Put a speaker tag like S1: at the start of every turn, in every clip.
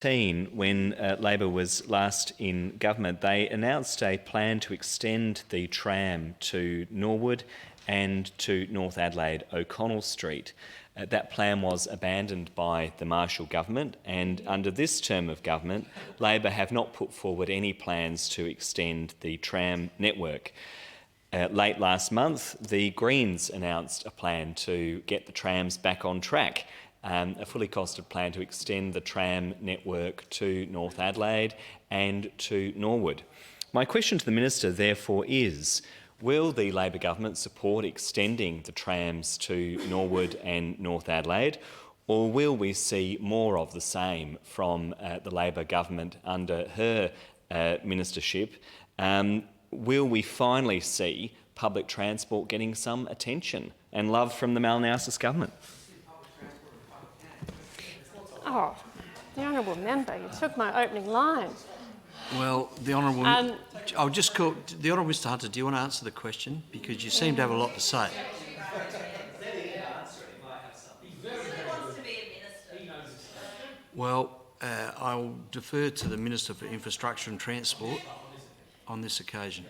S1: When Labor was last in government, they announced a plan to extend the tram to Norwood and to North Adelaide O'Connell Street. That plan was abandoned by the Marshall government, and under this term of government, Labor have not put forward any plans to extend the tram network. Late last month, the Greens announced a plan to get the trams back on track. A fully costed plan to extend the tram network to North Adelaide and to Norwood. My question to the Minister, therefore, is will the Labor government support extending the trams to Norwood and North Adelaide, or will we see more of the same from the Labor government under her ministership? Will we finally see public transport getting some attention and love from the Malinauskas government?
S2: Oh, the honourable member, you took my opening line.
S3: Well, the honourable, I'll just call the honourable Mr. Hunter. Do you want to answer the question, because you seem to have a lot to say? Well, I'll defer to the Minister for Infrastructure and Transport on this occasion.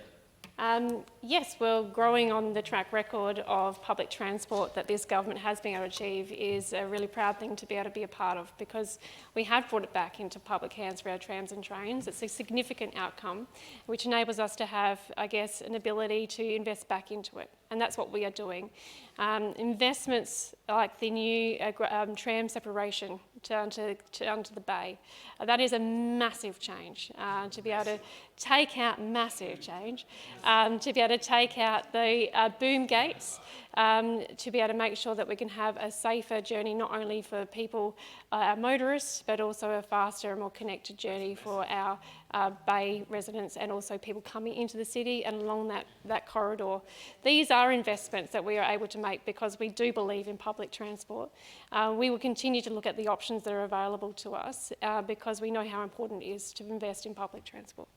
S2: Yes, we're growing on the track record of public transport that this government has been able to achieve. Is a really proud thing to be able to be a part of, because we have brought it back into public hands for our trams and trains. It's a significant outcome which enables us to have, I guess, an ability to invest back into it, and that's what we are doing. Investments like the new tram separation down to the bay, that is a massive change to be able to take out massive change, to be able to take out the boom gates, to be able to make sure that we can have a safer journey not only for people, our motorists, but also a faster and more connected journey for our bay residents and also people coming into the city and along that corridor. These are investments that we are able to make because we do believe in public transport. We will continue to look at the options that are available to us because we know how important it is to invest in public transport.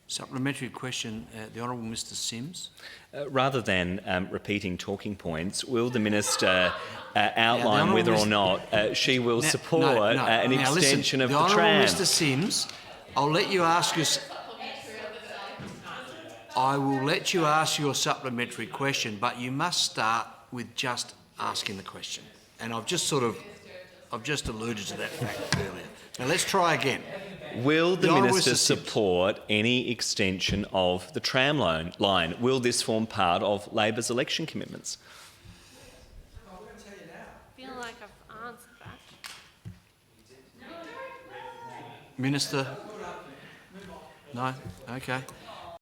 S3: Supplementary question, the Honourable Mr. Sims.
S1: Rather than repeating talking points, will the Minister outline whether or not she will support an extension of the tram?
S3: Mr. Sims, I'll let you ask your... I will let you ask your supplementary question, but you must start with just asking the question. And I've just alluded to that fact earlier. Now let's try again.
S1: Will the Minister support any extension of the tram line? Will this form part of Labor's election commitments?
S2: I feel like I've answered that.
S3: Minister? No? Okay.